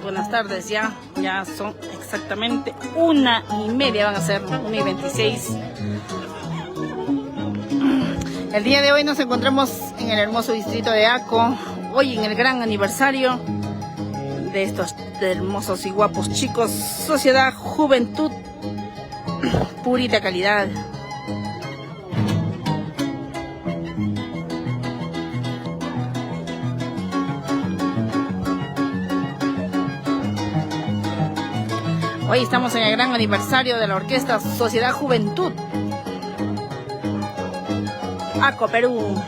Buenas tardes, ya son exactamente 1:30, van a ser 1:26. El día de hoy nos encontramos en el hermoso distrito de Aco, hoy en el gran aniversario de estos hermosos y guapos chicos, Sociedad Juventud, purita calidad. Hoy estamos en el gran aniversario de la orquesta Sociedad Juventud, Aco, Perú.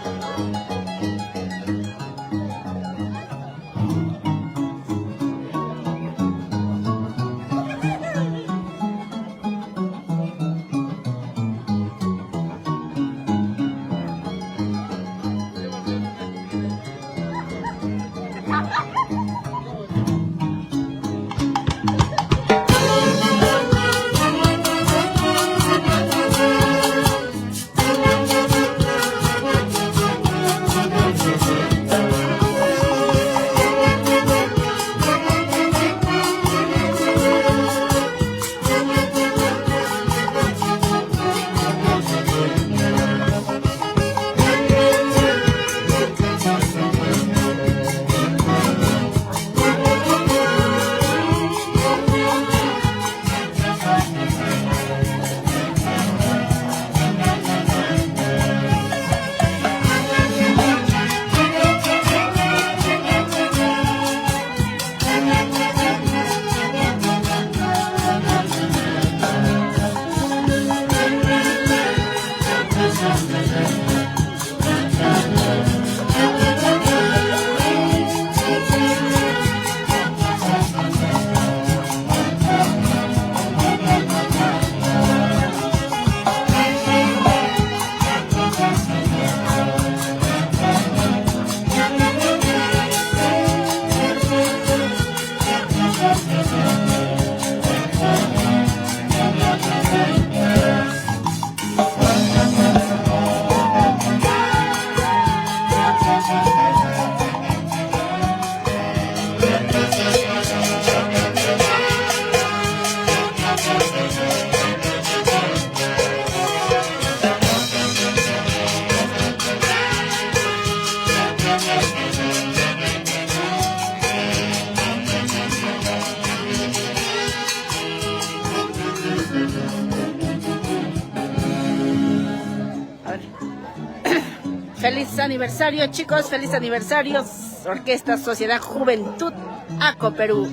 Feliz aniversario, chicos, feliz aniversario. Orquesta Sociedad Juventud ACO Perú.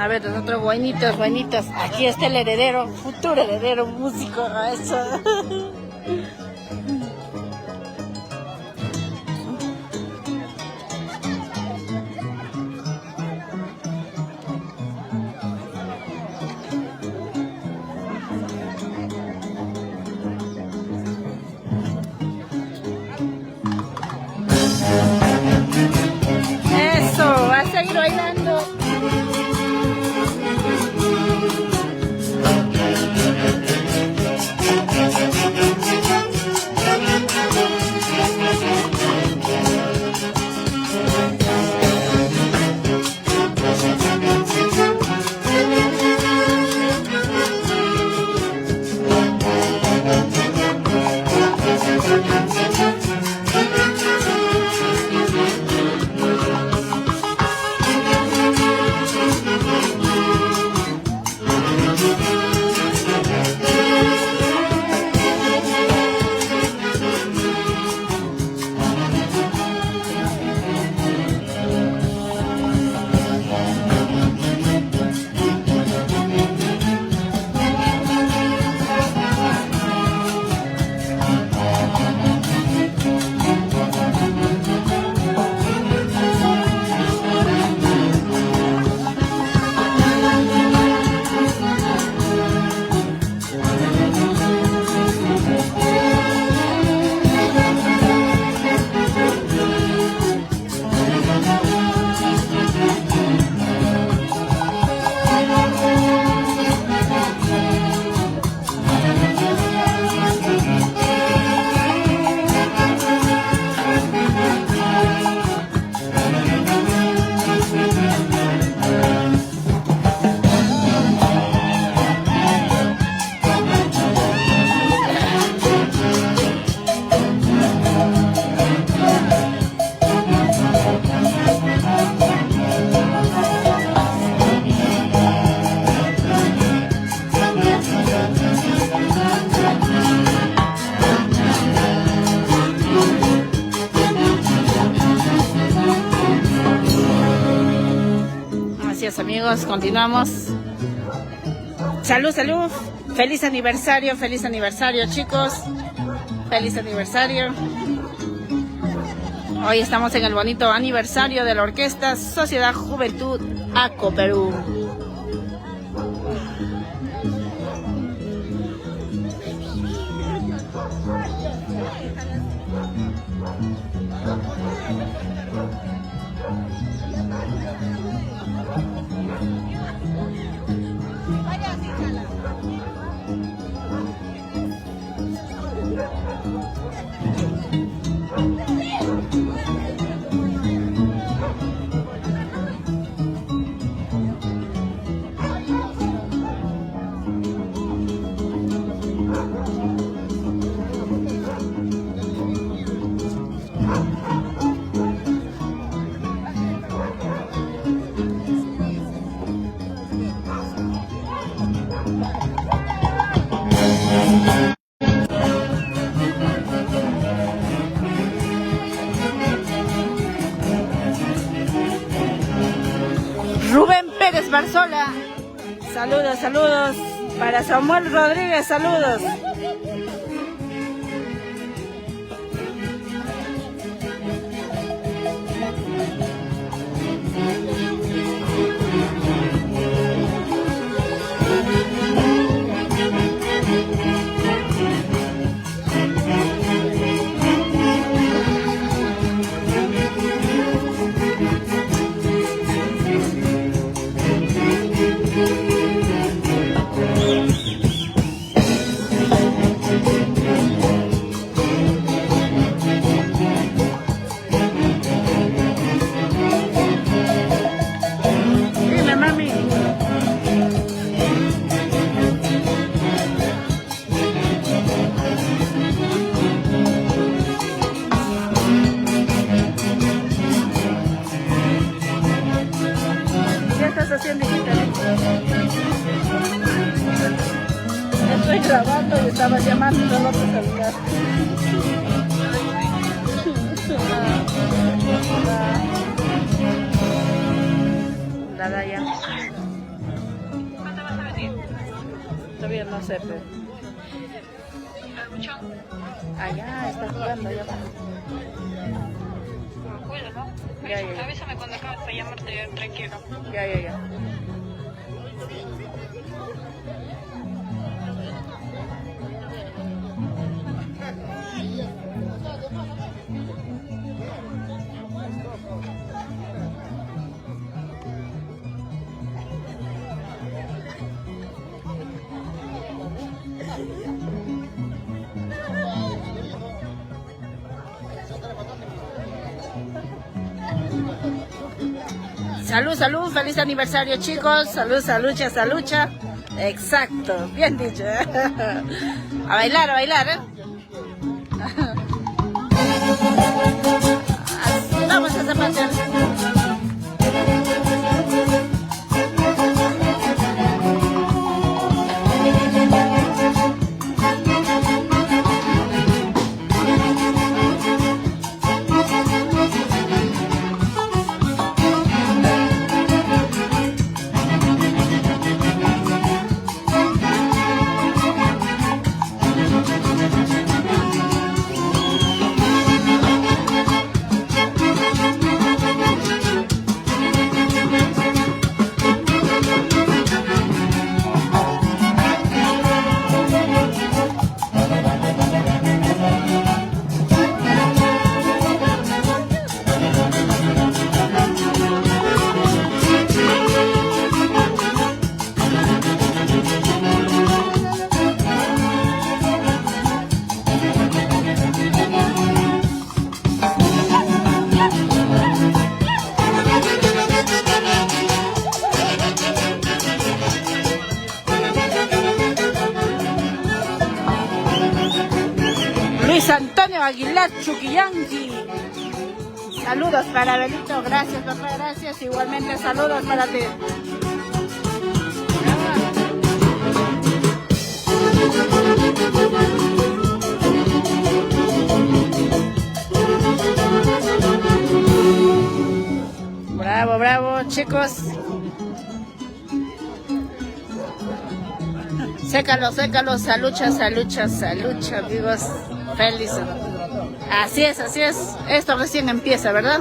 A ver, nosotros buenitos. Aquí está el heredero, futuro heredero, músico. Eso. Eso, va a seguir bailando. Amigos, continuamos. Salud. Feliz aniversario, chicos. Feliz aniversario. Hoy estamos en el bonito aniversario de la Orquesta Sociedad Juventud ACO Perú. Rubén Pérez Barzola, saludos. Para Samuel Rodríguez, saludos. estoy grabando y estaba llamando y luego te saludar. La Daya. ¿Cuándo vas a venir? Todavía no sé, pero... ¿Al buchón? Allá está jugando, allá va. Cuídalo. Ya. Avísame cuando acabes para llamarte tranquilo. Ya. Salud, feliz aniversario chicos, salucha. Exacto, bien dicho. A bailar, ¿eh? Vamos a zapatear. Luis Antonio Aguilar Chuquillanqui. Saludos para Benito, gracias papá, gracias. Igualmente saludos para ti. Bravo chicos. Sécalo, salucha amigos. Feliz. Así es. Esto recién empieza, ¿verdad?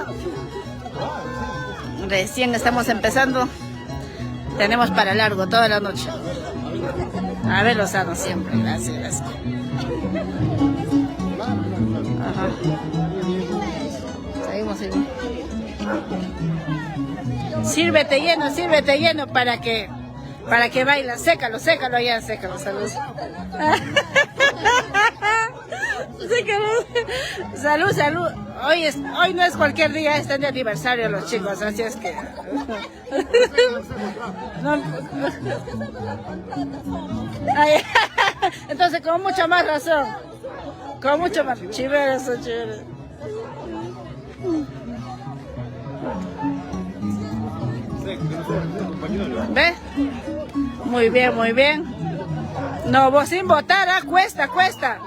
Recién estamos empezando. Tenemos para largo toda la noche. A ver, Lozano siempre. Gracias. Ajá. Seguimos. Sírvete lleno para que bailas. Sécalo ya, salud. Salud. Hoy no es cualquier día, están de aniversario los chicos, así es que... No. Ay, entonces con mucha más razón. Chéveres. ¿Ve? Muy bien. No, vos sin votar, cuesta.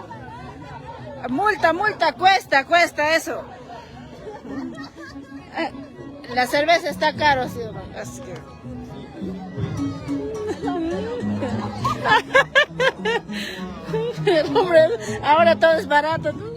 Multa, cuesta eso. La cerveza está caro, sí, así que... Hombre, ahora todo es barato, ¿no?